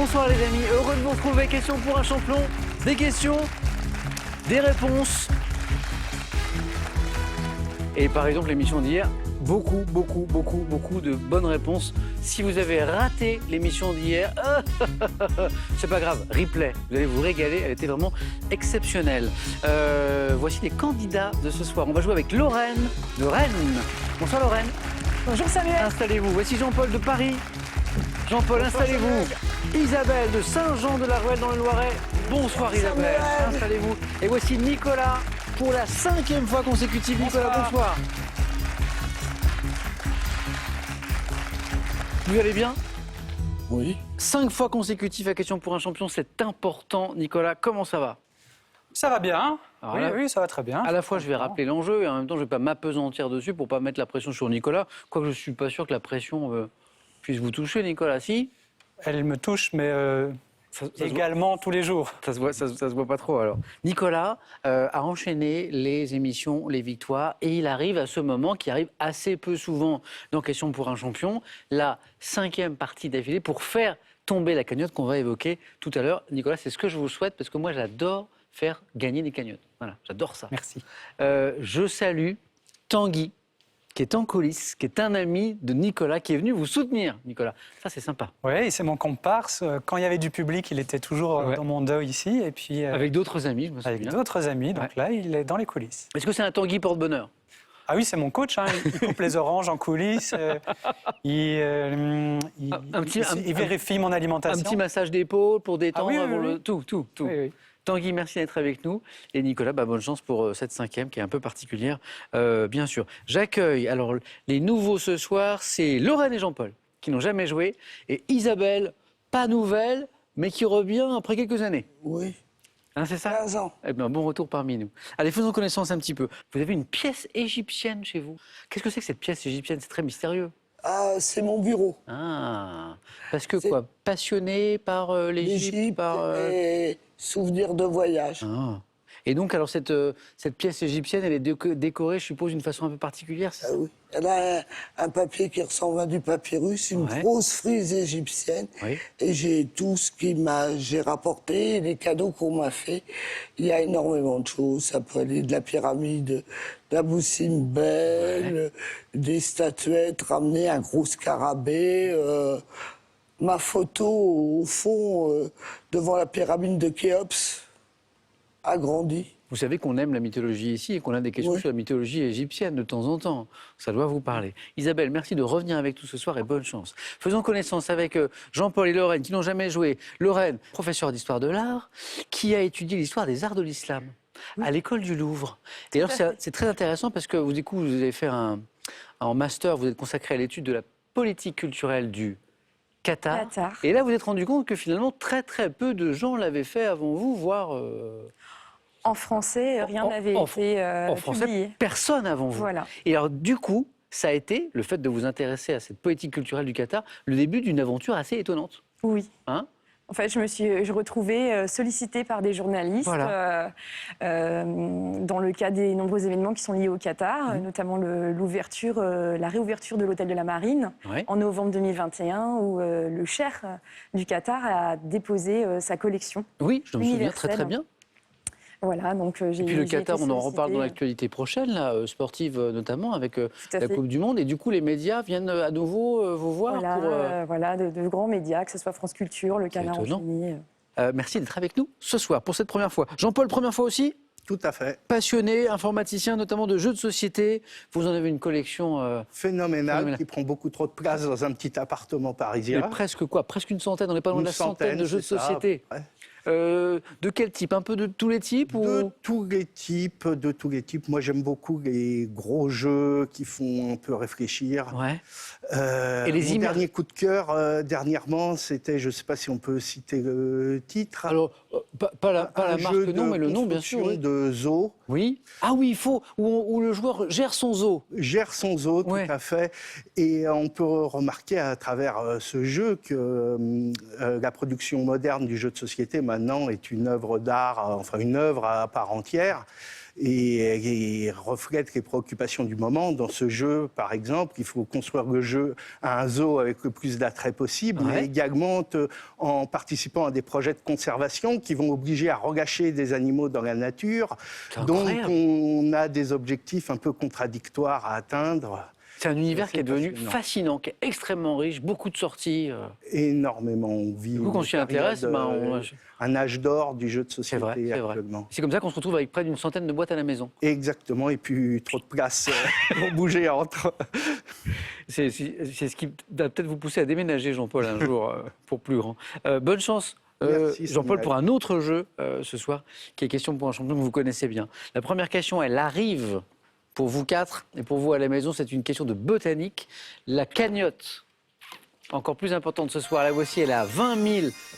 Bonsoir les amis, heureux de vous retrouver. Question pour un champion, des questions, des réponses. Et par exemple l'émission d'hier, beaucoup de bonnes réponses. Si vous avez raté l'émission d'hier, c'est pas grave, replay, vous allez vous régaler, elle était vraiment exceptionnelle. Voici les candidats de ce soir. On va jouer avec Lorraine de Rennes. Bonsoir Lorraine. Bonjour Samuel. Installez-vous. Voici Jean-Paul de Paris. Jean-Paul, installez-vous. Isabelle de Saint-Jean-de-la-Ruelle dans le Loiret. Bonsoir Isabelle. Installez-vous. Et voici Nicolas pour la 5e fois consécutive. Nicolas, bonsoir. Vous allez bien? Oui. 5 fois consécutive à Question pour un champion, c'est important. Nicolas, comment ça va? Ça va bien. Alors Oui, là, oui, ça va très bien. À la fois, je vais rappeler l'enjeu et en même temps, je ne vais pas m'apesantir dessus pour ne pas mettre la pression sur Nicolas. Quoique je ne suis pas sûr que la pression puisse vous toucher, Nicolas. Si? Elle me touche, mais Ça également tous les jours. Ça se voit pas trop alors. Nicolas a enchaîné les émissions, les victoires, et il arrive à ce moment qui arrive assez peu souvent dans Question pour un champion, la 5e partie d'affilée pour faire tomber la cagnotte qu'on va évoquer tout à l'heure. Nicolas, c'est ce que je vous souhaite parce que moi j'adore faire gagner des cagnottes. Voilà, j'adore ça. Merci. Je salue Tanguy, qui est en coulisses, qui est un ami de Nicolas, qui est venu vous soutenir, Nicolas. Ça, c'est sympa. Oui, c'est mon comparse. Quand il y avait du public, il était toujours dans mon dos ici. Et puis, Avec d'autres amis, je me souviens. avec d'autres amis. Donc là, il est dans les coulisses. Est-ce que c'est un Tanguy porte-bonheur? Ah oui, c'est mon coach. Hein. Il coupe les oranges en coulisses. Il vérifie mon alimentation. Un petit massage d'épaule pour détendre Ah oui, avant oui, le... oui. Tout. Oui, oui. Tanguy, merci d'être avec nous. Et Nicolas, bonne chance pour cette 5e qui est un peu particulière, bien sûr. J'accueille, alors, les nouveaux ce soir, c'est Lorraine et Jean-Paul, qui n'ont jamais joué, et Isabelle, pas nouvelle, mais qui revient après quelques années. Oui. Hein, c'est ça? 15 ans. Eh bien, bon retour parmi nous. Allez, faisons connaissance un petit peu. Vous avez une pièce égyptienne chez vous. Qu'est-ce que c'est que cette pièce égyptienne? C'est très mystérieux. Ah, c'est mon bureau. Ah, parce que C'est- quoi? Passionné par l'Égypte, L'Égypte par... et souvenirs de voyage. Ah. Et donc, alors, cette pièce égyptienne, elle est décorée, je suppose, d'une façon un peu particulière, c'est Ah ça? oui. Elle a un papier qui ressemble à du papyrus, une Ouais. grosse frise égyptienne. Oui. Et j'ai tout ce j'ai rapporté, les cadeaux qu'on m'a fait. Il y a énormément de choses. Ça peut aller de la pyramide d'Abou Simbel, des statuettes ramenées, un gros scarabée. Ma photo au fond devant la pyramide de Khéops, agrandie. Vous savez qu'on aime la mythologie ici et qu'on a des questions Oui. sur la mythologie égyptienne de temps en temps. Ça doit vous parler. Isabelle, merci de revenir avec nous ce soir et bonne chance. Faisons connaissance avec Jean-Paul et Lorraine qui n'ont jamais joué. Lorraine, professeure d'histoire de l'art, qui a étudié l'histoire des arts de l'islam à l'école du Louvre. Et alors c'est très intéressant parce que du coup, vous avez fait en master, vous êtes consacré à l'étude de la politique culturelle du Qatar. Et là, vous vous êtes rendu compte que finalement, très peu de gens l'avaient fait avant vous, voire... En français, rien n'avait été en français, publié. personne avant vous. Voilà. Et alors, du coup, ça a été, le fait de vous intéresser à cette politique culturelle du Qatar, le début d'une aventure assez étonnante. Oui. Hein? En fait, je retrouvais sollicitée par des journalistes Voilà. dans le cas des nombreux événements qui sont liés au Qatar, notamment la réouverture de l'hôtel de la Marine Ouais. en novembre 2021, où le cheikh du Qatar a déposé sa collection. Oui, je me souviens Universel. très bien. Voilà, donc j'ai Et puis le j'ai Qatar, été on en reparle dans sollicitée. l'actualité prochaine, là, sportive notamment, avec à la fait. Coupe du Monde. Et du coup, les médias viennent à nouveau vous voir Voilà, pour... voilà, de grands médias, que ce soit France Culture, Le Canard étonnant. enchaîné. Merci d'être avec nous ce soir pour cette première fois. Jean-Paul, première fois aussi? Tout à fait. Passionné, informaticien, notamment de jeux de société. Vous en avez une collection... Phénoménal, qui prend beaucoup trop de place dans un petit appartement parisien. Mais presque quoi? Presque une centaine, on n'est pas loin de la centaine de jeux de c'est ça, société. ouais. De quel type? Un peu de tous les types De tous les types. Moi, j'aime beaucoup les gros jeux qui font un peu réfléchir. Ouais. Et les mon images. dernier coup de cœur, dernièrement, c'était, je ne sais pas si on peut citer le titre. Alors, pas la un marque, jeu non, de mais le nom, bien sûr. construction Oui. de zoo. Oui. Ah oui, il faut. Où le joueur gère son zoo. Gère son zoo, Ouais. tout à fait. Et on peut remarquer à travers ce jeu que la production moderne du jeu de société, maintenant, est une œuvre d'art, enfin une œuvre à part entière. et reflète les préoccupations du moment. Dans ce jeu, par exemple, il faut construire le jeu à un zoo avec le plus d'attrait possible, mais également en participant à des projets de conservation qui vont obliger à relâcher des animaux dans la nature. Donc on a des objectifs un peu contradictoires à atteindre. C'est un univers qui est devenu fascinant, qui est extrêmement riche, beaucoup de sorties. Énormément. On vit du coup, quand on s'y intéresse, un âge d'or du jeu de société actuellement. C'est comme ça qu'on se retrouve avec près d'une centaine de boîtes à la maison. Exactement, et puis trop de place pour bouger entre. C'est ce qui va peut-être vous pousser à déménager, Jean-Paul, un jour, pour plus grand. Bonne chance, Jean-Paul, pour un autre jeu ce soir, qui est question pour un champion que vous connaissez bien. La première question, elle arrive pour vous quatre, et pour vous à la maison, c'est une question de botanique. La cagnotte, encore plus importante ce soir, la voici, elle est à 20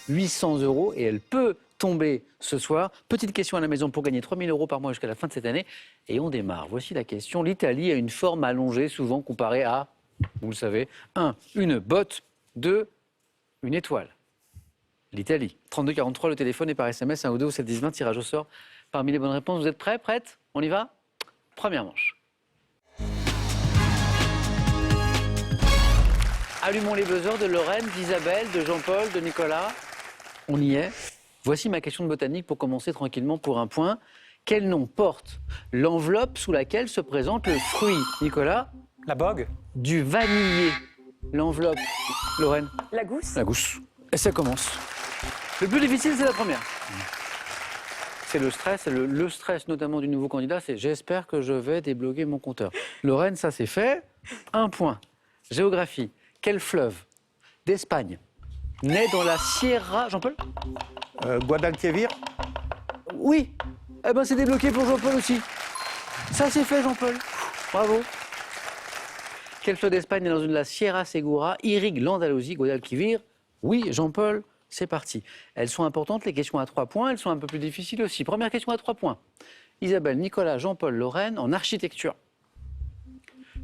800 € et elle peut tomber ce soir. Petite question à la maison pour gagner 3 000 € par mois jusqu'à la fin de cette année. Et on démarre. Voici la question. L'Italie a une forme allongée, souvent comparée à, vous le savez, 1, une botte, 2, une étoile. L'Italie. 32 43, le téléphone est par SMS, 1 ou 2 ou 7 10 20, tirage au sort. Parmi les bonnes réponses, vous êtes prêts, prêtes? On y va? Première manche. Allumons les buzzers de Lorraine, d'Isabelle, de Jean-Paul, de Nicolas. On y est. Voici ma question de botanique pour commencer tranquillement pour un point. Quel nom porte l'enveloppe sous laquelle se présente le fruit, Nicolas? La bogue. Du vanillé. L'enveloppe. Lorraine? La gousse. La gousse. Et ça commence. Le plus difficile, c'est la première. C'est le stress, le stress notamment du nouveau candidat, c'est j'espère que je vais débloquer mon compteur. Lorraine, ça c'est fait. 1 point. Géographie. Quel fleuve d'Espagne naît dans la Sierra... Jean-Paul? Guadalquivir. Oui. Eh ben c'est débloqué pour Jean-Paul aussi. Ça c'est fait, Jean-Paul. Bravo. Quel fleuve d'Espagne naît dans la Sierra Segura, irrigue l'Andalousie, Guadalquivir? Oui, Jean-Paul. C'est parti. Elles sont importantes, les questions à 3 points. Elles sont un peu plus difficiles aussi. Première question à 3 points. Isabelle, Nicolas, Jean-Paul, Lorraine, en architecture.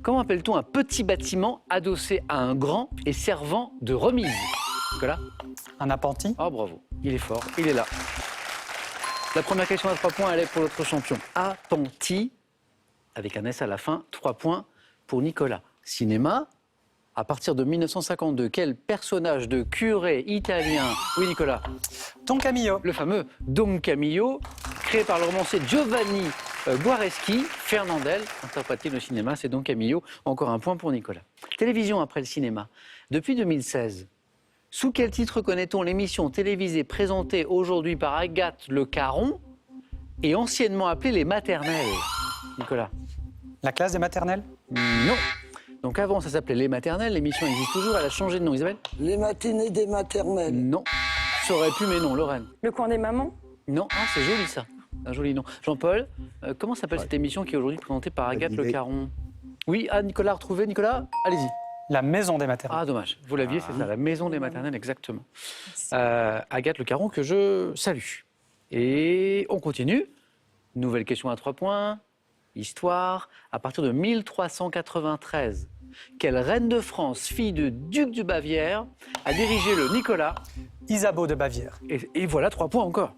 Comment appelle-t-on un petit bâtiment adossé à un grand et servant de remise? Nicolas? Un appentis. Oh, bravo. Il est fort. Il est là. La première question à 3 points, elle est pour notre champion. Appentis, avec un S à la fin, 3 points pour Nicolas. Cinéma. À partir de 1952, quel personnage de curé italien... Oui, Nicolas? Don Camillo. Le fameux Don Camillo, créé par le romancier Giovanni Guareschi, Fernandel, interprété au cinéma, c'est Don Camillo. Encore un point pour Nicolas. Télévision après le cinéma. Depuis 2016, sous quel titre connaît-on l'émission télévisée présentée aujourd'hui par Agathe Le Caron et anciennement appelée Les Maternelles? Nicolas? La classe des maternelles. Non. Donc avant, ça s'appelait Les Maternelles. L'émission existe toujours. Elle a changé de nom. Isabelle? Les matinées des maternelles. Non. Ça aurait pu, mais non. Lorraine? Le coin des mamans. Non. Ah, c'est joli ça. Un joli nom. Jean-Paul, comment s'appelle cette émission qui est aujourd'hui présentée par Agathe Le Caron? Oui. Ah, Nicolas a retrouvé. Nicolas, allez-y. La maison des maternelles. Ah, dommage. Vous l'aviez, c'est ça. La Maison des Maternelles, exactement. Agathe Le Caron, que je salue. Et on continue. Nouvelle question à 3 points. Histoire. À partir de 1393, quelle reine de France, fille de duc de Bavière, a dirigé le Nicolas? Isabeau de Bavière. Et voilà 3 points encore.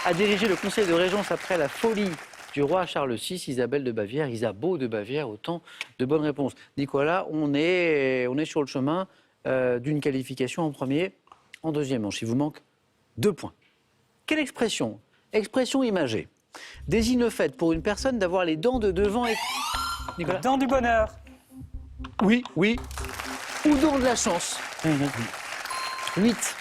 A dirigé le conseil de régence après la folie du roi Charles VI, Isabelle de Bavière, Isabeau de Bavière, autant de bonnes réponses. Nicolas, on est sur le chemin d'une qualification en premier, en deuxième manche. Il vous manque 2 points. Quelle expression? Expression imagée. Désigne le fait pour une personne d'avoir les dents de devant et... Nicolas? Dents du bonheur. Oui, oui. Ou dents de la chance. 8.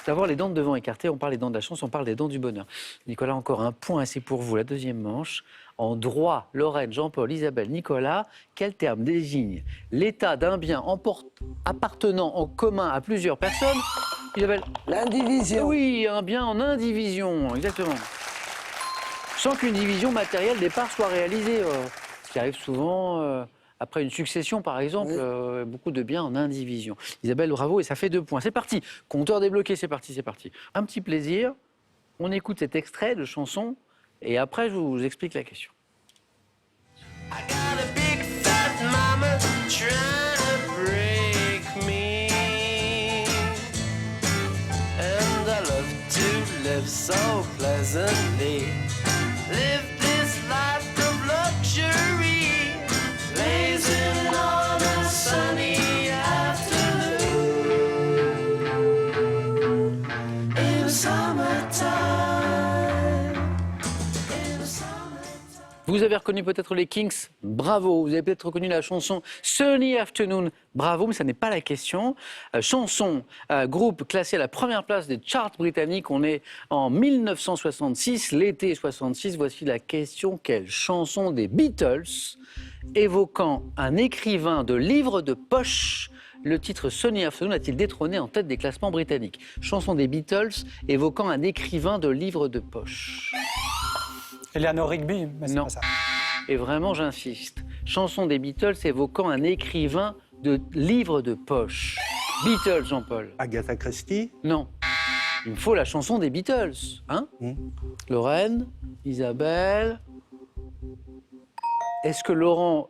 D'avoir les dents de devant écartées, on parle des dents de la chance, on parle des dents du bonheur. Nicolas, encore un point, c'est pour vous, la deuxième manche. En droit, Lorraine, Jean-Paul, Isabelle, Nicolas, quel terme désigne l'état d'un bien appartenant en commun à plusieurs personnes? Isabelle? L'indivision. Oui, un bien en indivision, exactement. Sans qu'une division matérielle départ soit réalisée. Ce qui arrive souvent après une succession, par exemple, oui. Beaucoup de biens en indivision. Isabelle, bravo, et ça fait 2 points. C'est parti. Compteur débloqué, c'est parti, c'est parti. Un petit plaisir. On écoute cet extrait de chanson et après, je vous explique la question. I got a big fat mama trying to break me, and I love to live so pleasantly. Live this life of luxury, blazing on a sunny afternoon in the summertime. Vous avez reconnu peut-être les Kings, bravo. Vous avez peut-être reconnu la chanson Sunny Afternoon, bravo, mais ça n'est pas la question. Chanson, groupe classé à la première place des charts britanniques. On est en 1966, l'été 66. Voici la question. Quelle chanson des Beatles, évoquant un écrivain de livres de poche, le titre Sunny Afternoon a-t-il détrôné en tête des classements britanniques? Chanson des Beatles, évoquant un écrivain de livres de poche. Eleanor Rigby, mais c'est Non. pas ça. Et vraiment, j'insiste. Chanson des Beatles évoquant un écrivain de livres de poche. Beatles, Jean-Paul. Agatha Christie. Non. Il me faut la chanson des Beatles. Hein Lorraine, Isabelle. Est-ce que Laurent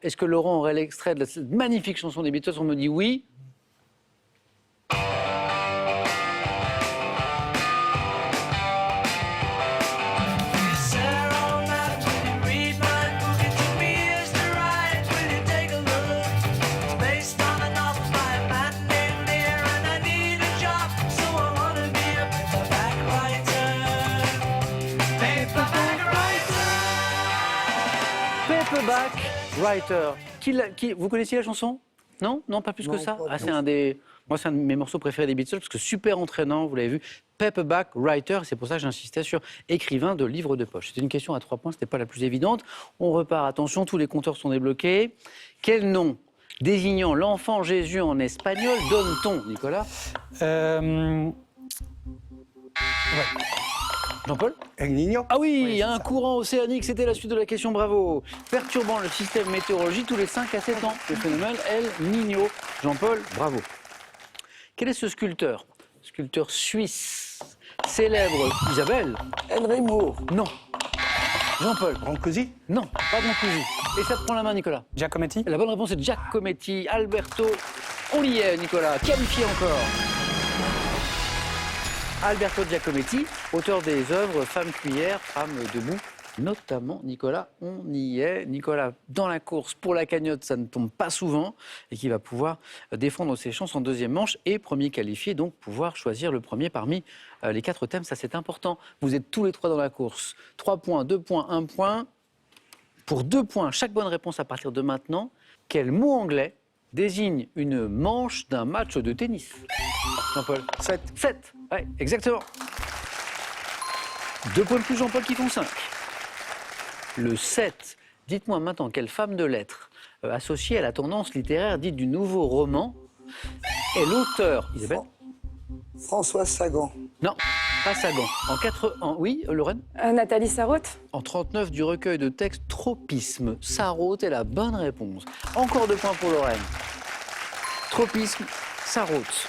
aurait l'extrait de cette magnifique chanson des Beatles? On me dit oui. Paperback Writer. Vous connaissiez la chanson? Non? Non, pas plus que ça? pas C'est un de mes morceaux préférés des Beatles parce que super entraînant, vous l'avez vu. Paperback Writer, c'est pour ça que j'insistais sur écrivain de livres de poche. C'était une question à 3 points, c'était pas la plus évidente. On repart, attention, tous les compteurs sont débloqués. Quel nom désignant l'enfant Jésus en espagnol donne-t-on, Nicolas? Jean-Paul? El Niño. Ah oui, c'est un ça. courant océanique, c'était la suite de la question, bravo. Perturbant le système météorologique tous les 5 à 7 ans. Le phénomène El Niño. Jean-Paul, bravo. Quel est ce sculpteur? Sculpteur suisse, célèbre. Isabelle? Henry Moore. Non. Jean-Paul? Brancusi. Non, pas Brancusi. Et ça te prend la main, Nicolas? Giacometti. La bonne réponse est Giacometti, Alberto. On y est, Nicolas. Qualifié encore. Alberto Giacometti, auteur des œuvres Femme cuillère, Femme debout, notamment. Nicolas, on y est. Nicolas, dans la course pour la cagnotte, ça ne tombe pas souvent et qui va pouvoir défendre ses chances en deuxième manche et premier qualifié, donc pouvoir choisir le premier parmi les 4 thèmes. Ça, c'est important. Vous êtes tous les 3 dans la course. 3 points, 2 points, 1 point. Pour 2 points, chaque bonne réponse à partir de maintenant. Quel mot anglais désigne une manche d'un match de tennis? Jean-Paul? 7. 7, oui, exactement. 2 points de plus, Jean-Paul, qui font 5. Le 7. Dites-moi maintenant, quelle femme de lettres associée à la tendance littéraire dite du nouveau roman est l'auteur? Isabelle? Françoise Sagan. Non, pas Sagan. Oui, Lorraine? Nathalie Sarraute. En 39 du recueil de textes Tropisme. Sarraute est la bonne réponse. Encore 2 points pour Lorraine. Tropisme, Sarraute.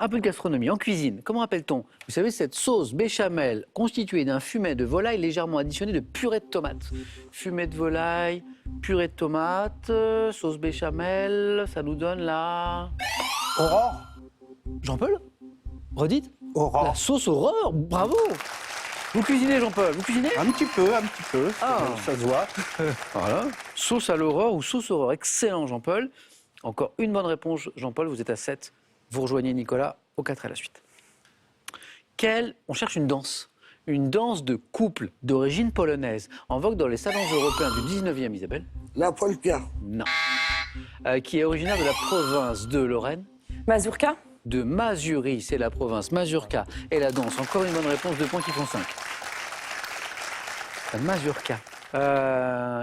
Un peu de gastronomie. En cuisine, comment appelle-t-on, vous savez, cette sauce béchamel constituée d'un fumet de volaille légèrement additionné de purée de tomate? Fumet de volaille, purée de tomate, sauce béchamel, ça nous donne la... Aurore. Jean-Paul? Redites? Aurore. La sauce Aurore, bravo! Vous cuisinez, Jean-Paul? Vous cuisinez? Un petit peu. Ah. Ça se voit. Voilà. Sauce à l'aurore ou sauce aurore. Excellent, Jean-Paul. Encore une bonne réponse, Jean-Paul. Vous êtes à 7. Vous rejoignez Nicolas au 4 à la suite. On cherche une danse. Une danse de couple d'origine polonaise, en vogue dans les salons européens du 19e, Isabelle? La polka. Non. Qui est originaire de la province de Lorraine? Mazurka. De Mazurie, c'est la province. Mazurka et la danse. Encore une bonne réponse, 2 points qui font 5. La Mazurka.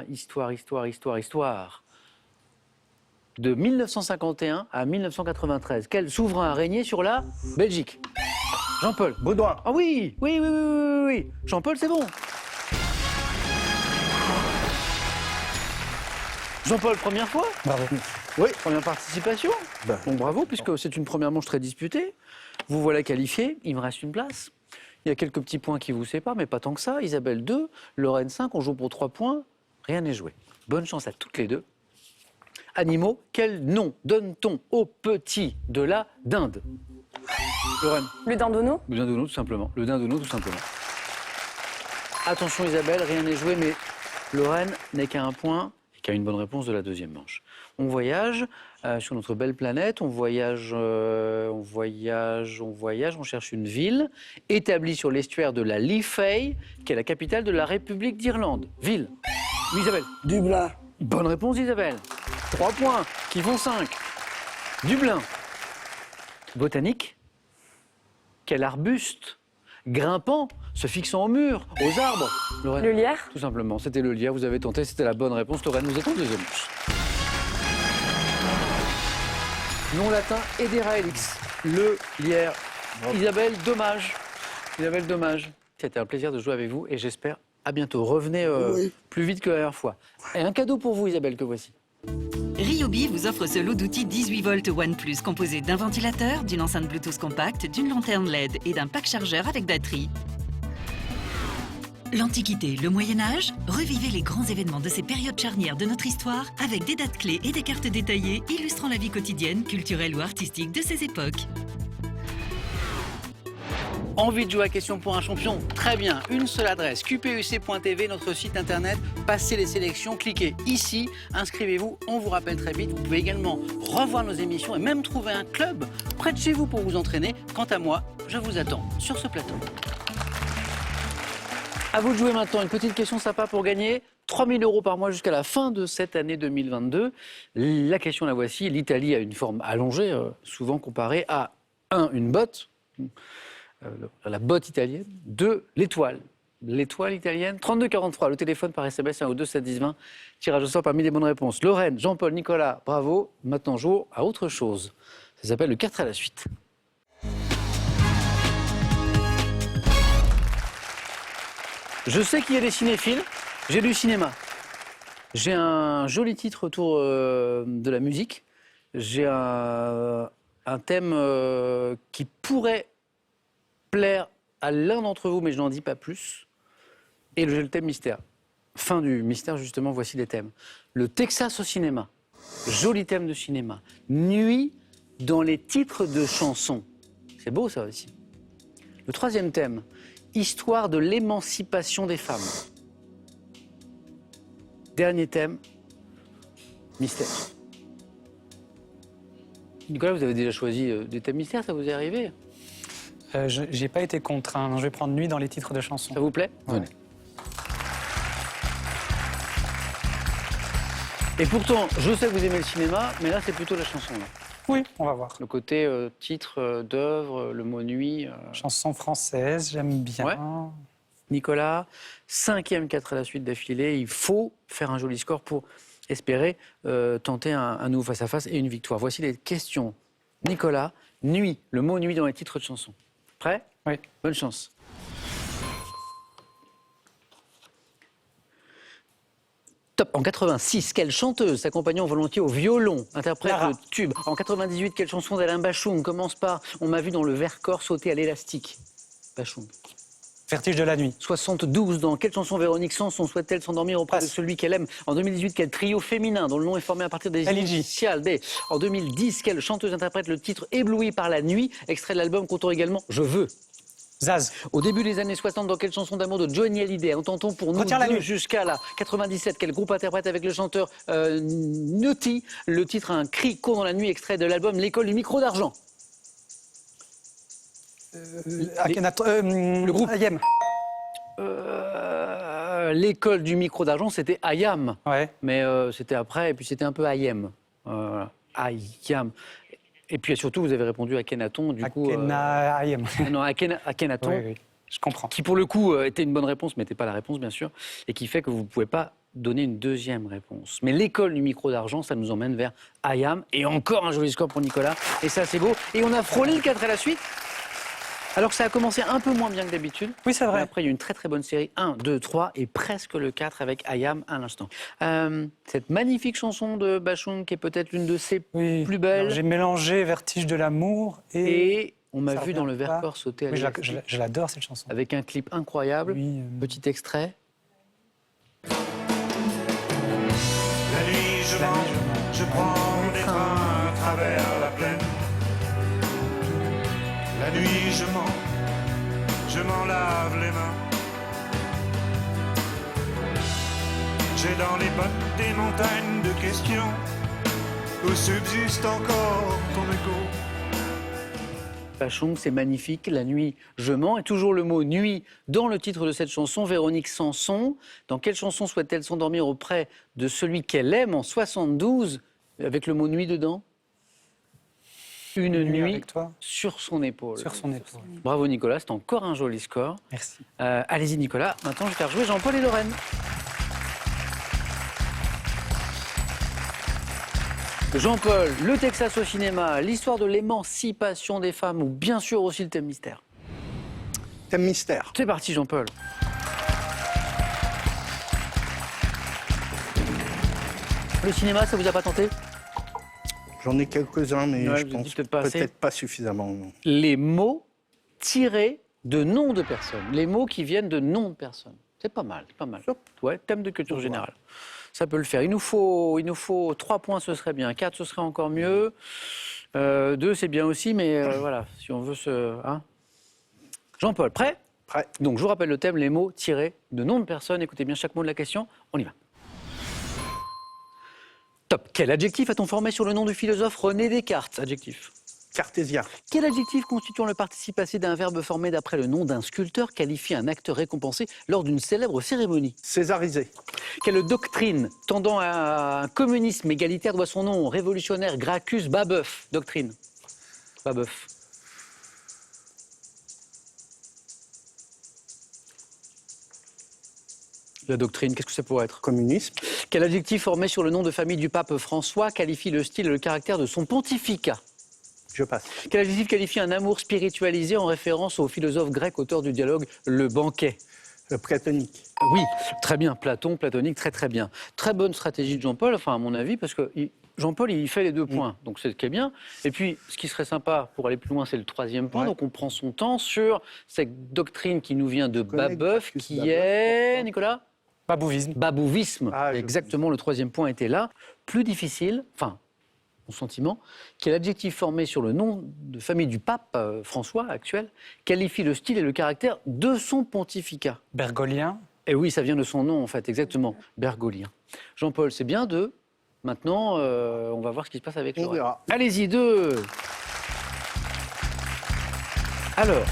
Histoire. De 1951 à 1993, quel souverain a régné sur la Belgique? Jean-Paul? Baudouin. Ah oui. Jean-Paul, c'est bon. Jean-Paul, première fois? Bravo. Oui. Première participation? Ben. Bon, bravo, puisque c'est une première manche très disputée. Vous voilà qualifié, il me reste une place. Il y a quelques petits points qui vous séparent, mais pas tant que ça. Isabelle 2, Lorraine 5, on joue pour 3 points. Rien n'est joué. Bonne chance à toutes les deux. Animaux, quel nom donne-t-on aux petits de la dinde? Lorraine. Le dindonneau. Le dindonneau, tout simplement. Le dindonneau, tout simplement. Attention Isabelle, rien n'est joué, mais Lorraine n'est qu'à un point et qu'à une bonne réponse de la deuxième manche. On voyage sur notre belle planète, on voyage, on cherche une ville établie sur l'estuaire de la Liffey, qui est la capitale de la République d'Irlande. Ville. Isabelle. Dublin. Bonne réponse Isabelle. 3 points, qui font 5. Dublin. Botanique. Quel arbuste grimpant, se fixant au mur, aux arbres. Lorraine. Le lierre. Tout simplement, c'était le lierre, vous avez tenté, c'était la bonne réponse. Lorraine, vous êtes en deuxième manche. Nom latin, Hedera helix. Le lierre. Isabelle, dommage. Isabelle, dommage. C'était un plaisir de jouer avec vous et j'espère à bientôt. Revenez Oui. plus vite que la dernière fois. Et un cadeau pour vous, Isabelle, que voici. Ryobi vous offre ce lot d'outils 18 volts OnePlus composé d'un ventilateur, d'une enceinte Bluetooth compacte, d'une lanterne LED et d'un pack chargeur avec batterie. L'Antiquité, le Moyen-Âge, revivez les grands événements de ces périodes charnières de notre histoire avec des dates clés et des cartes détaillées illustrant la vie quotidienne, culturelle ou artistique de ces époques. Envie de jouer à Question pour un champion? Très bien, une seule adresse, qpuc.tv, notre site internet, passez les sélections, cliquez ici, inscrivez-vous, on vous rappelle très vite. Vous pouvez également revoir nos émissions et même trouver un club près de chez vous pour vous entraîner. Quant à moi, je vous attends sur ce plateau. À vous de jouer maintenant, une petite question sympa pour gagner 3 000 € par mois jusqu'à la fin de cette année 2022. La question la voici, l'Italie a une forme allongée, souvent comparée à 1, une botte, la botte italienne, 2, l'étoile. L'étoile italienne, 3243, le téléphone par SMS 1 ou 2 7 10 20. Tirage au sort parmi les bonnes réponses. Lorraine, Jean-Paul, Nicolas, bravo. Maintenant, jouons à autre chose. Ça s'appelle le 4 à la suite. Je sais qu'il y a des cinéphiles, j'ai du cinéma. J'ai un joli titre autour de la musique. J'ai un thème qui pourrait plaire à l'un d'entre vous, mais je n'en dis pas plus. Et le thème mystère. Fin du mystère, justement, voici les thèmes. Le Texas au cinéma. Joli thème de cinéma. Nuit dans les titres de chansons. C'est beau, ça aussi. Le troisième thème. Histoire de l'émancipation des femmes. Dernier thème. Mystère. Nicolas, vous avez déjà choisi des thèmes mystères, ça vous est arrivé? J'ai pas été contraint. Je vais prendre Nuit dans les titres de chansons. Ça vous plaît? Ouais. Venez. Et pourtant, je sais que vous aimez le cinéma, mais là, c'est plutôt la chanson. Là. Oui, on va voir. Le côté titre d'œuvre, le mot nuit. Chanson française, j'aime bien. Ouais. Nicolas, 5e 4 à la suite d'affilée. Il faut faire un joli score pour espérer tenter un nouveau face-à-face et une victoire. Voici les questions. Nicolas, nuit, le mot nuit dans les titres de chansons. Prêt? Oui. Bonne chance. Top. En 86, quelle chanteuse s'accompagnant volontiers au violon interprète Lara. le tube? En 98, quelle chanson d'Alain Bachung commence par « On m'a vu dans le Vercors sauter à l'élastique » Bachung. Vertige de la nuit. 72, dans quelle chanson Véronique Sanson souhaite-t-elle s'endormir auprès de celui qu'elle aime? En 2018, quel trio féminin dont le nom est formé à partir des Kalidji. initiales D? En 2010, quelle chanteuse interprète le titre Ébloui par la nuit, extrait de l'album comptant également Je veux? Zaz. Au début des années 60, dans quelle chanson d'amour de Johnny Hallyday entend-on pour nous Retire la deux nuit. jusqu'à la 97? Quel groupe interprète avec le chanteur Nutty le titre Un cri court dans la nuit, extrait de l'album L'école du micro d'argent? Le groupe. Ayem. L'école du micro d'argent, c'était Ayam. Ouais. Mais c'était après, et puis c'était un peu Ayem. Ayam. Et puis surtout, vous avez répondu Akhenaton, du coup... Ayem. Non, Akhenaton, Oui, oui, je comprends. qui pour le coup était une bonne réponse, mais n'était pas la réponse, bien sûr, et qui fait que vous ne pouvez pas donner une deuxième réponse. Mais l'école du micro d'argent, ça nous emmène vers Ayam, et encore un joli score pour Nicolas, et ça c'est beau. Et on a frôlé le 4 à la suite, alors que ça a commencé un peu moins bien que d'habitude. Oui, c'est vrai. Mais après, il y a eu une très très bonne série, 1, 2, 3, et presque le 4 avec Ayam à l'instant. Cette magnifique chanson de Bachung, qui est peut-être l'une de ses Oui. plus belles. Alors, j'ai mélangé Vertige de l'amour et On m'a Ça vu dans le revient pas. Vercors sauter à Oui, l'élastique. je l'adore cette chanson. Avec un clip incroyable. Oui, Petit extrait. La nuit, je mange, je prends des trains à travers la plaine. nuit je m'en lave les mains. J'ai dans les bottes des montagnes de questions où subsiste encore ton écho. Pachon, c'est magnifique, la nuit, je mens. Et toujours le mot nuit dans le titre de cette chanson. Véronique Sanson, dans quelle chanson souhaite-t-elle s'endormir auprès de celui qu'elle aime en 72, avec le mot nuit dedans? Une nuit avec toi. sur son épaule. Sur son épaule. Bravo Nicolas, c'est encore un joli score. Merci. Allez-y Nicolas, maintenant je vais faire jouer Jean-Paul et Lorraine. Jean-Paul, le Texas au cinéma, l'histoire de l'émancipation des femmes ou bien sûr aussi le thème mystère. Thème mystère. C'est parti Jean-Paul. Le cinéma, ça vous a pas tenté? J'en ai quelques-uns, mais Ouais, je vous pense dites peut-être pas assez. peut-être pas suffisamment. Non. Les mots tirés de noms de personnes. Les mots qui viennent de noms de personnes. C'est pas mal, c'est pas mal. Ouais, thème de culture générale. Ça peut le faire. Il nous faut 3 points, ce serait bien. 4, ce serait encore mieux. 2, c'est bien aussi, mais voilà, si on veut se... Hein. Jean-Paul, prêt? Prêt. Donc, je vous rappelle le thème, les mots tirés de noms de personnes. Écoutez bien chaque mot de la question. On y va. Top. Quel adjectif a-t-on formé sur le nom du philosophe René Descartes? Adjectif. Cartésien. Quel adjectif constituant le participe passé d'un verbe formé d'après le nom d'un sculpteur qualifie un acte récompensé lors d'une célèbre cérémonie? Césarisé. Quelle doctrine tendant à un communisme égalitaire doit son nom au révolutionnaire Gracchus Babeuf? Doctrine. Babeuf. La doctrine, qu'est-ce que ça pourrait être? Communisme. Quel adjectif formé sur le nom de famille du pape François qualifie le style et le caractère de son pontificat? Je passe. Quel adjectif qualifie un amour spiritualisé en référence au philosophe grec auteur du dialogue Le Banquet? Platonique. Oui, très bien, Platon, platonique, très très bien. Très bonne stratégie de Jean-Paul, enfin à mon avis, parce que Jean-Paul, il fait les 2 points, donc c'est ce qui est bien. Et puis, ce qui serait sympa pour aller plus loin, c'est le 3e point. Ouais. Donc on prend son temps sur cette doctrine qui nous vient de Babeuf, Gracchus qui Babeuf, est, pourquoi Nicolas? Babouvisme. Babouvisme. Ah, je- Exactement, le 3e point était là. Plus difficile, enfin, mon sentiment, quel adjectif formé sur le nom de famille du pape François actuel qualifie le style et le caractère de son pontificat? Bergolien. Et oui, ça vient de son nom, en fait, exactement, Bergolien. Jean-Paul, c'est bien 2. Maintenant, on va voir ce qui se passe avec On Lorraine. verra. Allez-y, 2. Alors,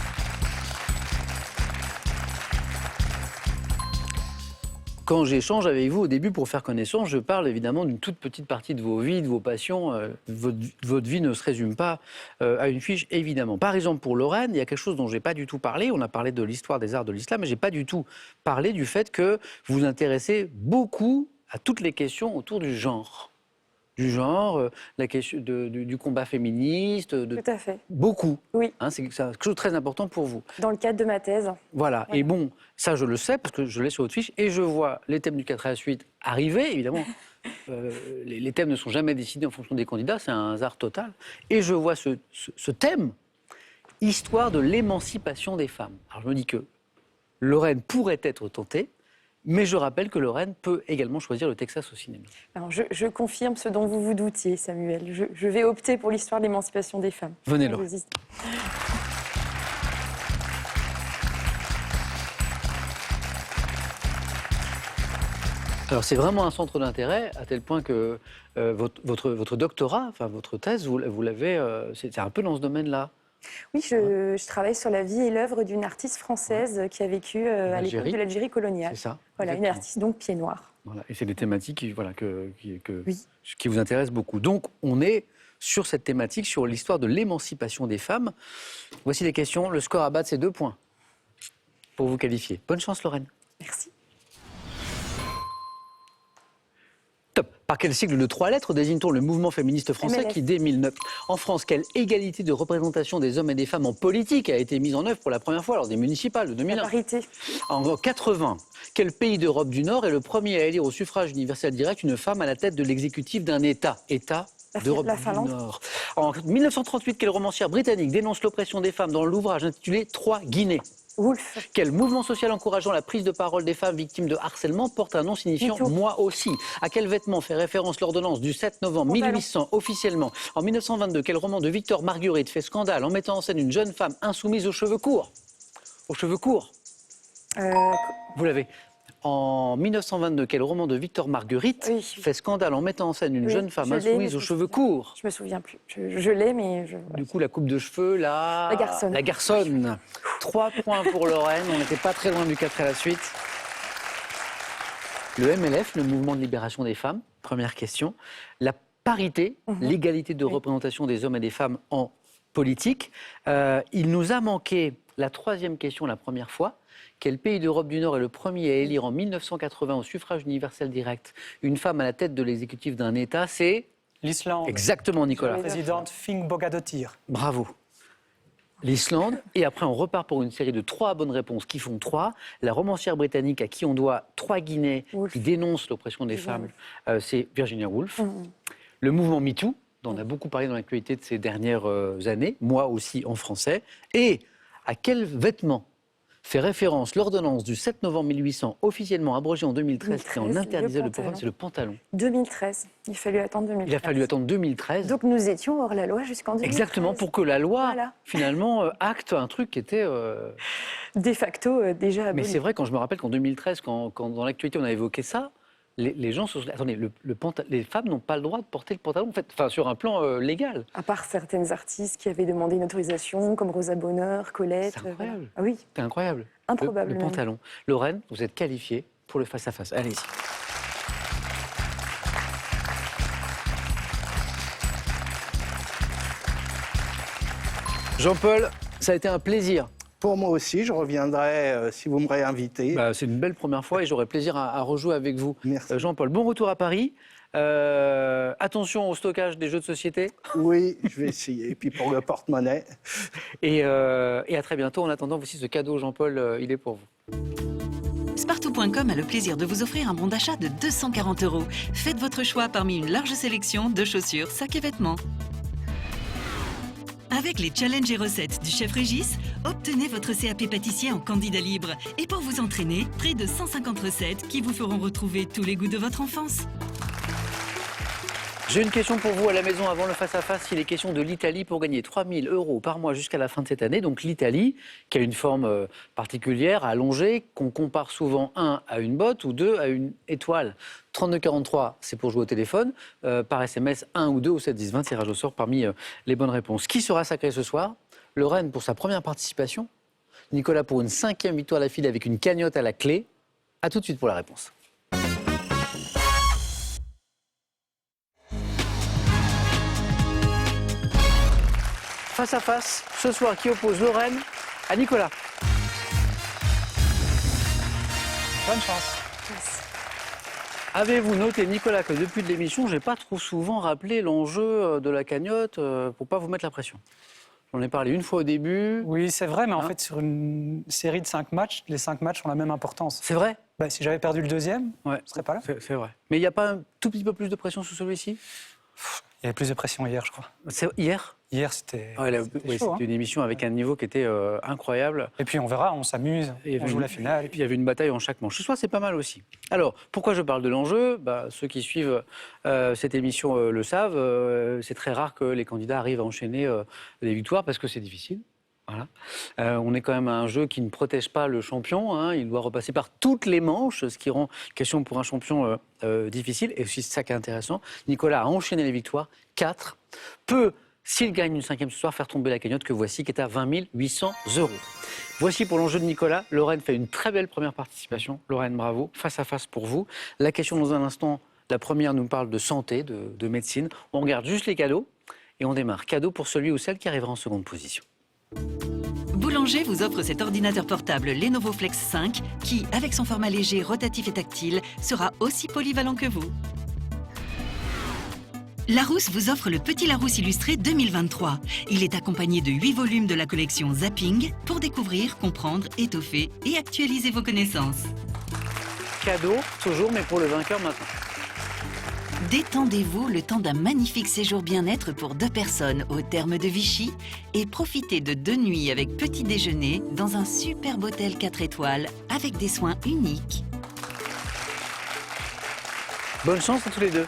quand j'échange avec vous au début pour faire connaissance, je parle évidemment d'une toute petite partie de vos vies, de vos passions. Votre vie ne se résume pas à une fiche, évidemment. Par exemple, pour Lorraine, il y a quelque chose dont je n'ai pas du tout parlé. On a parlé de l'histoire des arts de l'islam, mais je n'ai pas du tout parlé du fait que vous vous intéressez beaucoup à toutes les questions autour du genre. Du genre, la question du combat féministe, de Tout à fait. beaucoup. Oui. Hein, c'est quelque chose de très important pour vous. Dans le cadre de ma thèse. Voilà. Et bon, ça je le sais parce que je l'ai sur votre fiche et je vois les thèmes du 4 à la suite arriver, évidemment. Les thèmes ne sont jamais décidés en fonction des candidats, c'est un hasard total. Et je vois ce thème, histoire de l'émancipation des femmes. Alors je me dis que Lorraine pourrait être tentée, mais je rappelle que Lorraine peut également choisir le Texas au cinéma. Alors, je confirme ce dont vous vous doutiez, Samuel. Je vais opter pour l'histoire de l'émancipation des femmes. Venez, Sans Lorraine. résister. Alors c'est vraiment un centre d'intérêt à tel point que votre doctorat, enfin votre thèse, vous l'avez, c'est un peu dans ce domaine-là. Oui, je travaille sur la vie et l'œuvre d'une artiste française qui a vécu à l'époque Algérie. de l'Algérie coloniale. C'est ça. Voilà, une Exactement. artiste donc pied noir. Voilà. Et c'est des thématiques Oui. qui vous intéressent beaucoup. Donc on est sur cette thématique, sur l'histoire de l'émancipation des femmes. Voici les questions. Le score à battre, c'est 2 points pour vous qualifier. Bonne chance, Lorraine. Merci. Top. Par quel sigle de 3 lettres désigne-t-on le mouvement féministe français MLF. qui, dès 2009, en France, quelle égalité de représentation des hommes et des femmes en politique a été mise en œuvre pour la première fois lors des municipales de La 2001? parité. En 80, quel pays d'Europe du Nord est le premier à élire au suffrage universel direct une femme à la tête de l'exécutif d'un État? État d'Europe la du Finlande. Nord. En 1938, quelle romancière britannique dénonce l'oppression des femmes dans l'ouvrage intitulé « 3 Guinées » Wolf. Quel mouvement social encourageant la prise de parole des femmes victimes de harcèlement porte un nom signifiant MeToo. moi aussi? À quel vêtement fait référence l'ordonnance du 7 novembre Pantalon. 1800 officiellement? En 1922, quel roman de Victor Marguerite fait scandale en mettant en scène une jeune femme insoumise aux cheveux courts? Aux cheveux courts. Vous l'avez. En 1922, quel roman de Victor Marguerite Oui. fait scandale en mettant en scène une Oui, jeune femme je l'ai, mais insoumise je aux me cheveux souviens. courts? Je me souviens plus. Je l'ai, mais je. Du coup, la coupe de cheveux, La garçonne. La garçonne. 3 points pour Lorraine. On n'était pas très loin du 4 à la suite. Le MLF, le Mouvement de libération des femmes, première question. La parité, l'égalité de représentation des hommes et des femmes en politique. Il nous a manqué la 3e question la première fois. Quel pays d'Europe du Nord est le premier à élire en 1980 au suffrage universel direct une femme à la tête de l'exécutif d'un État? C'est L'Islande. exactement Nicolas. La présidente Finnbogadottir. Bravo. L'Islande. Et après, on repart pour une série de 3 bonnes réponses qui font 3. La romancière britannique à qui on doit 3 guinées Woolf. qui dénonce l'oppression des femmes, c'est Virginia Woolf. Le mouvement MeToo, dont on a beaucoup parlé dans l'actualité de ces dernières années, moi aussi en français. Et à quel vêtement fait référence l'ordonnance du 7 novembre 1800, officiellement abrogée en 2013, qui en 2013, interdisait le le port, pantalon. c'est le pantalon. 2013. Il a fallu attendre 2013. Il a fallu attendre 2013. Donc nous étions hors la loi jusqu'en 2013. Exactement, pour que la loi, Voilà. finalement, acte un truc qui était... De facto, déjà Mais aboli. c'est vrai, quand je me rappelle qu'en 2013, quand dans l'actualité on a évoqué ça, les gens se sont dit, attendez, les femmes n'ont pas le droit de porter le pantalon, en fait, enfin, sur un plan légal. À part certaines artistes qui avaient demandé une autorisation, comme Rosa Bonheur, Colette. C'est incroyable. Ah oui, C'est incroyable. Improbable Le même. pantalon. Lorraine, vous êtes qualifiée pour le face-à-face. Allez-y. Jean-Paul, ça a été un plaisir. Pour moi aussi, je reviendrai si vous me réinvitez. Bah, c'est une belle première fois et j'aurai plaisir à rejouer avec vous. Merci. Jean-Paul, bon retour à Paris. Attention au stockage des jeux de société. Oui, je vais essayer. Et puis pour le porte-monnaie. Et à très bientôt. En attendant, voici ce cadeau, Jean-Paul, il est pour vous. Spartou.com a le plaisir de vous offrir un bon d'achat de 240 €. Faites votre choix parmi une large sélection de chaussures, sacs et vêtements. Avec les challenges et recettes du chef Régis, obtenez votre CAP pâtissier en candidat libre. Et pour vous entraîner, près de 150 recettes qui vous feront retrouver tous les goûts de votre enfance. J'ai une question pour vous à la maison avant le face-à-face. Il est question de l'Italie pour gagner 3 000 € par mois jusqu'à la fin de cette année. Donc l'Italie, qui a une forme particulière, allongée, qu'on compare souvent, 1 à une botte ou 2 à une étoile. 3243, c'est pour jouer au téléphone. Par SMS, 1 ou 2 au 7 10 20, tirage au sort parmi les bonnes réponses. Qui sera sacré ce soir? Lorraine pour sa première participation. Nicolas pour une 5e victoire d'affilée avec une cagnotte à la clé. A tout de suite pour la réponse. Face à face, ce soir, qui oppose Lorraine à Nicolas. Bonne chance. Avez-vous noté, Nicolas, que depuis l'émission, je n'ai pas trop souvent rappelé l'enjeu de la cagnotte pour ne pas vous mettre la pression? J'en ai parlé une fois au début. Oui, c'est vrai, mais en Hein fait, sur une série de 5 matchs, les 5 matchs ont la même importance. C'est vrai? Bah, si j'avais perdu le deuxième, Ouais, je ne serais pas là. c'est vrai. Mais il n'y a pas un tout petit peu plus de pression sur celui-ci? Il y avait plus de pression hier, je crois. C'est hier? Hier, c'était Ouais, c'était chaud. c'était une émission avec un niveau qui était incroyable. Et puis on verra, on s'amuse, Et on joue la finale. Et Il puis... y avait une bataille en chaque manche. Ce soir, c'est pas mal aussi. Alors, pourquoi je parle de l'enjeu? Ceux qui suivent cette émission le savent. C'est très rare que les candidats arrivent à enchaîner des victoires parce que c'est difficile. Voilà. On est quand même à un jeu qui ne protège pas le champion. Hein. Il doit repasser par toutes les manches, ce qui rend question pour un champion difficile. Et aussi, c'est ça qui est intéressant. Nicolas a enchaîné les victoires, 4. Peut, s'il gagne une 5e ce soir, faire tomber la cagnotte que voici, qui est à 20 800 €. Voici pour l'enjeu de Nicolas. Lorraine fait une très belle première participation. Lorraine, bravo. Face à face pour vous. La question dans un instant, la première nous parle de santé, de médecine. On regarde juste les cadeaux et on démarre. Cadeau pour celui ou celle qui arrivera en seconde position. Boulanger vous offre cet ordinateur portable Lenovo Flex 5 qui, avec son format léger, rotatif et tactile, sera aussi polyvalent que vous. Larousse vous offre le Petit Larousse illustré 2023. Il est accompagné de 8 volumes de la collection Zapping pour découvrir, comprendre, étoffer et actualiser vos connaissances. Cadeau, toujours, mais pour le vainqueur maintenant. Détendez-vous le temps d'un magnifique séjour bien-être pour 2 personnes au terme de Vichy et profitez de 2 nuits avec petit déjeuner dans un superbe hôtel 4 étoiles avec des soins uniques. Bonne chance à tous les deux.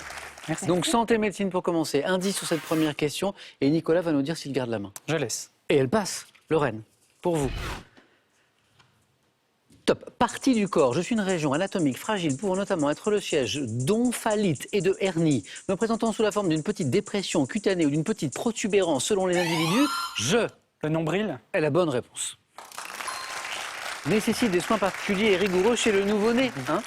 Merci. Donc santé et médecine pour commencer. Indice sur cette première question et Nicolas va nous dire s'il garde la main. Je laisse. Et elle passe. Lorraine, pour vous. Top. Partie du corps. Je suis une région anatomique fragile pouvant notamment être le siège d'omphalite et de hernie, me présentant sous la forme d'une petite dépression cutanée ou d'une petite protubérance selon les individus. Le nombril. Est la bonne réponse. Nécessite des soins particuliers et rigoureux chez le nouveau-né. Hein.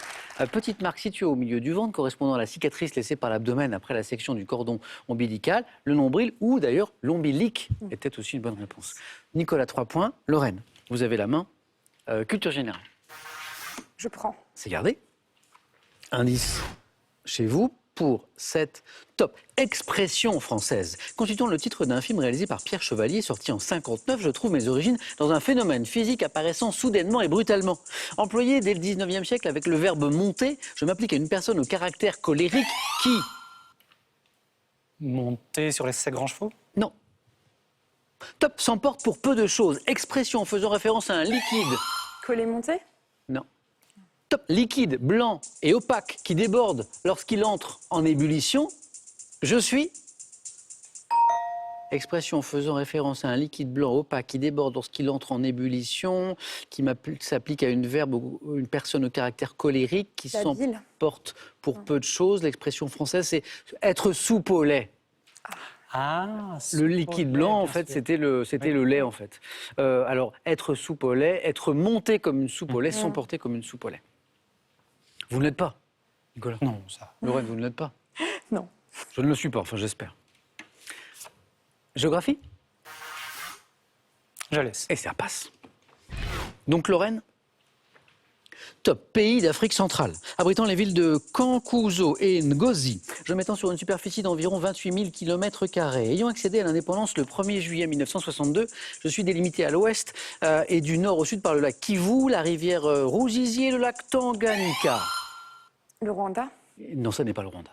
Petite marque située au milieu du ventre correspondant à la cicatrice laissée par l'abdomen après la section du cordon ombilical, le nombril ou d'ailleurs l'ombilique était aussi une bonne réponse. Nicolas, 3 points. Lorraine, vous avez la main. Culture générale. Je prends. C'est gardé. Indice chez vous pour cette top expression française. Constituant le titre d'un film réalisé par Pierre Chevalier, sorti en 1959, je trouve mes origines dans un phénomène physique apparaissant soudainement et brutalement. Employé dès le 19e siècle avec le verbe monter, je m'applique à une personne au caractère colérique qui... Monter sur ses grands chevaux. Non. Top s'emporte pour peu de choses. Expression faisant référence à un liquide. Coller monter. Non. Top liquide, blanc et opaque qui déborde lorsqu'il entre en ébullition. Je suis. Expression faisant référence à un liquide blanc opaque qui déborde lorsqu'il entre en ébullition, qui s'applique à une verbe ou une personne au caractère colérique, qui Labile. s'emporte pour peu de choses. L'expression française, c'est être soupe au lait. Ah, Le liquide blanc, en fait, c'était le lait, en fait. Alors, être soupe au lait, être monté comme une soupe au lait, s'emporter comme une soupe au lait. Vous ne l'êtes pas, Nicolas? Non, ça. Lorraine, vous ne l'êtes pas? Non. Je ne le suis pas, enfin, j'espère. Géographie? Je laisse. Et ça passe. Donc, Lorraine? Top, pays d'Afrique centrale, abritant les villes de Cankuzo et Ngozi, je m'étends sur une superficie d'environ 28 000 km². Ayant accédé à l'indépendance le 1er juillet 1962, je suis délimité à l'ouest et du nord au sud par le lac Kivu, la rivière Ruzizi et le lac Tanganyika. Le Rwanda. Non, ça n'est pas le Rwanda.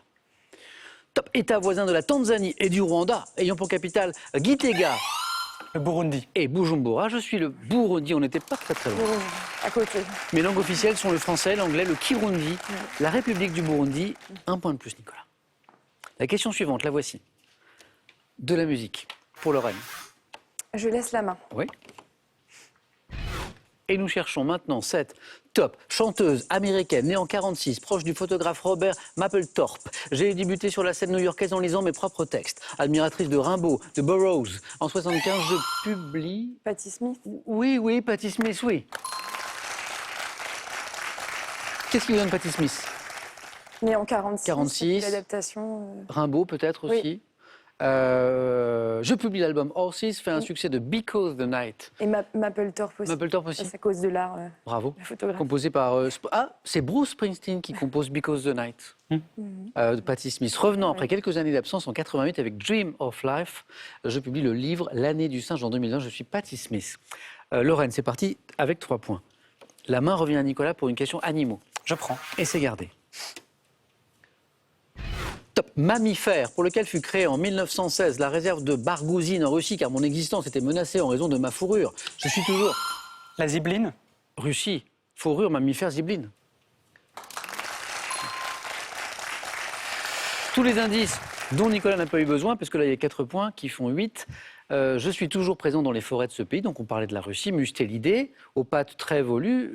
Top, État voisin de la Tanzanie et du Rwanda, ayant pour capitale Gitega Le Burundi. et Bujumbura, je suis le Burundi, on n'était pas très très loin. À côté. Mes langues officielles sont le français, l'anglais, le Kirundi, la République du Burundi. 1 point de plus, Nicolas. La question suivante, la voici. De la musique, pour Lorraine. Je laisse la main. Oui. Et nous cherchons maintenant cette top chanteuse américaine née en 1946, proche du photographe Robert Mapplethorpe. J'ai débuté sur la scène new-yorkaise en lisant mes propres textes. Admiratrice de Rimbaud, de Burroughs. En 1975, je publie... Patti Smith. Oui, Patti Smith, oui. Qu'est-ce qui vous donne Patti Smith? Mais en 46. 46. L'adaptation. Rimbaud peut-être Oui. aussi. Je publie l'album Horses, fait un succès de Because the Night. Et Mapplethorpe aussi. Mapplethorpe aussi. C'est à cause de l'art. Bravo. La photographie. Composé par... c'est Bruce Springsteen qui compose Because the Night. De Patti Smith. Revenant après quelques années d'absence en 88 avec Dream of Life, je publie le livre L'année du singe en 2020. Je suis Patti Smith. Lorraine, c'est parti avec 3 points. La main revient à Nicolas pour une question animaux. Je prends. Et c'est gardé. Top mammifère, pour lequel fut créée en 1916 la réserve de Bargouzine en Russie, car mon existence était menacée en raison de ma fourrure. Je suis toujours... La zibeline. Russie, fourrure, mammifère, zibeline. Tous les indices dont Nicolas n'a pas eu besoin, parce que là il y a 4 points qui font 8. Je suis toujours présent dans les forêts de ce pays, donc on parlait de la Russie, mustélidée, aux pattes très velues,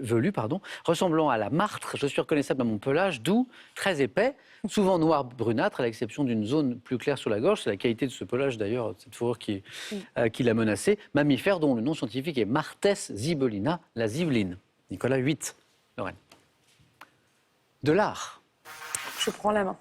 ressemblant à la martre. Je suis reconnaissable à mon pelage, doux, très épais, souvent noir brunâtre, à l'exception d'une zone plus claire sur la gorge. C'est la qualité de ce pelage d'ailleurs, cette fourrure qui l'a menacé. Mammifère dont le nom scientifique est Martes zibelina, la zibeline. Nicolas, 8. Lorraine. De l'art. Je prends la main.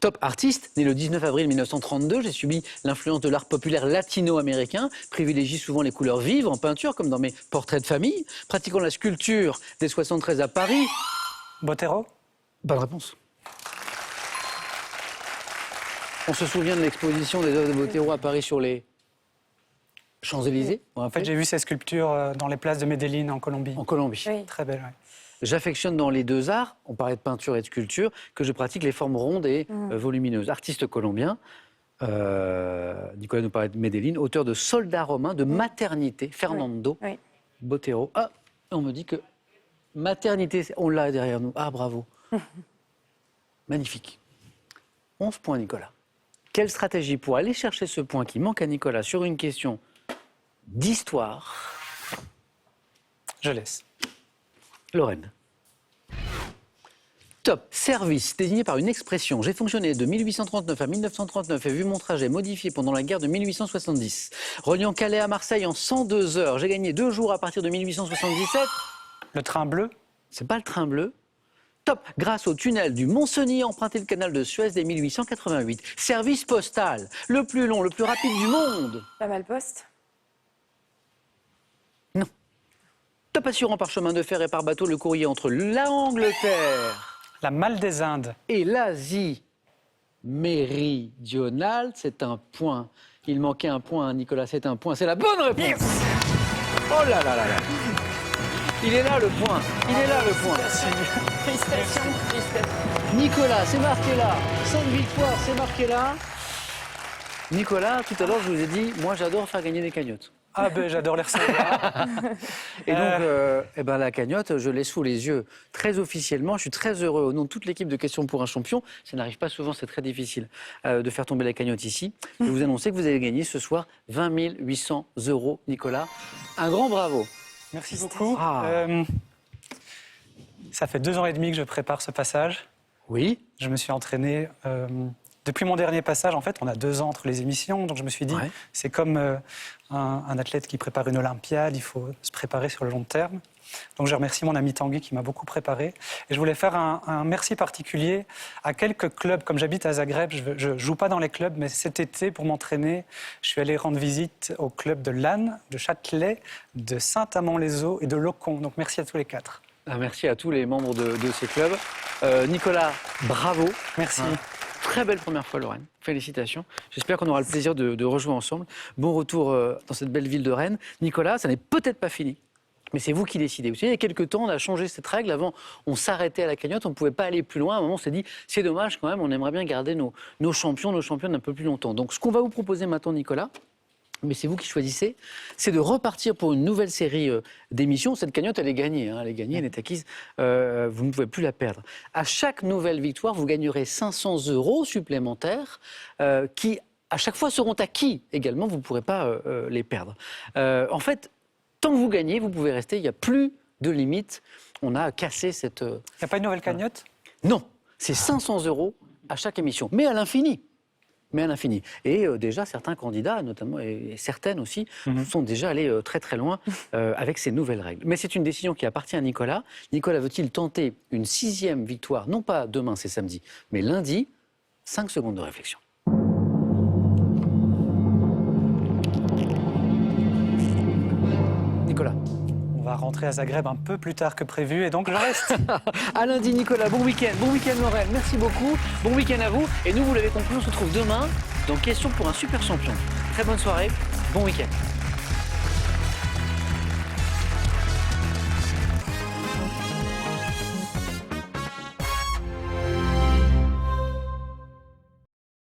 Top artiste, né le 19 avril 1932, j'ai subi l'influence de l'art populaire latino-américain, privilégie souvent les couleurs vives en peinture, comme dans mes portraits de famille, pratiquant la sculpture dès 73 à Paris. Botero. Bonne réponse. On se souvient de l'exposition des œuvres de Botero à Paris sur les Champs-Élysées. En fait, j'ai vu ces sculptures dans les places de Medellín en Colombie. En Colombie. Oui. Très belle, ouais. J'affectionne dans les deux arts, on parlait de peinture et de sculpture, que je pratique les formes rondes et volumineuses. Artiste colombien, Nicolas nous parlait de Medellín, auteur de Soldats romains, de Maternité, Fernando Botero. Ah, on me dit que Maternité, on l'a derrière nous. Ah, bravo. Magnifique. 11 points, Nicolas. Quelle stratégie pour aller chercher ce point qui manque à Nicolas sur une question d'histoire? Je laisse. Lorraine. Top. Service, désigné par une expression. J'ai fonctionné de 1839 à 1939 et vu mon trajet modifié pendant la guerre de 1870. Reliant Calais à Marseille en 102 heures. J'ai gagné 2 jours à partir de 1877. Le train bleu? C'est pas le train bleu. Top. Grâce au tunnel du Mont-Cenis, emprunté le canal de Suez dès 1888. Service postal, le plus long, le plus rapide du monde. La Malposte. Non. Top assurant par chemin de fer et par bateau le courrier entre l'Angleterre La Malle des Indes. et l'Asie méridionale. C'est un point. Il manquait un point, Nicolas, c'est un point. C'est la bonne réponse. Oh là là là là. Il est là le point. Il est là le point. Félicitations. Nicolas, c'est marqué là. 5 victoires, c'est marqué là. Nicolas, tout à l'heure, je vous ai dit, moi j'adore faire gagner des cagnottes. Ah ben j'adore les recevoir. Et donc, la cagnotte, je l'ai sous les yeux très officiellement. Je suis très heureux au nom de toute l'équipe de Questions pour un champion. Ça n'arrive pas souvent, c'est très difficile de faire tomber la cagnotte ici. Je vais vous annoncer que vous avez gagné ce soir 20 800 €, Nicolas. Un grand bravo. Merci beaucoup. Ah. Ça fait 2 ans et demi que je prépare ce passage. Oui. Je me suis entraîné depuis mon dernier passage. En fait, on a 2 ans entre les émissions, donc je me suis dit, c'est comme un athlète qui prépare une Olympiade, il faut se préparer sur le long terme. Donc je remercie mon ami Tanguy qui m'a beaucoup préparé. Et je voulais faire un merci particulier à quelques clubs. Comme j'habite à Zagreb, je ne joue pas dans les clubs, mais cet été, pour m'entraîner, je suis allé rendre visite aux clubs de Lannes, de Châtelet, de Saint-Amand-les-Eaux et de Locon. Donc merci à tous les 4. Merci à tous les membres de ces clubs. Nicolas, bravo. Merci. Très belle première fois, Lorraine. Félicitations. J'espère qu'on aura le plaisir de rejouer ensemble. Bon retour dans cette belle ville de Rennes. Nicolas, ça n'est peut-être pas fini, mais c'est vous qui décidez. Vous savez, il y a quelques temps, on a changé cette règle. Avant, on s'arrêtait à la cagnotte, on ne pouvait pas aller plus loin. À un moment, on s'est dit, c'est dommage quand même, on aimerait bien garder nos champions, nos championnes un peu plus longtemps. Donc, ce qu'on va vous proposer maintenant, Nicolas, mais c'est vous qui choisissez, c'est de repartir pour une nouvelle série d'émissions. Cette cagnotte, elle est gagnée, elle est gagnée, elle est acquise, vous ne pouvez plus la perdre. À chaque nouvelle victoire, vous gagnerez 500 € supplémentaires qui, à chaque fois, seront acquis également, vous ne pourrez pas les perdre. En fait, tant que vous gagnez, vous pouvez rester, il n'y a plus de limite. On a cassé cette... Il n'y a pas une nouvelle cagnotte? Non, c'est 500 € à chaque émission, mais à l'infini. Mais à l'infini. Et déjà, certains candidats, notamment, et certaines aussi, sont déjà allés très très loin avec ces nouvelles règles. Mais c'est une décision qui appartient à Nicolas. Nicolas veut-il tenter une 6e victoire, non pas demain, c'est samedi, mais lundi? 5 secondes de réflexion. Nicolas. On va rentrer à Zagreb un peu plus tard que prévu et donc je reste. À lundi, Nicolas. Bon week-end Lorraine. Merci beaucoup. Bon week-end à vous. Et nous, vous l'avez compris, on se retrouve demain dans Questions pour un super champion. Très bonne soirée. Bon week-end.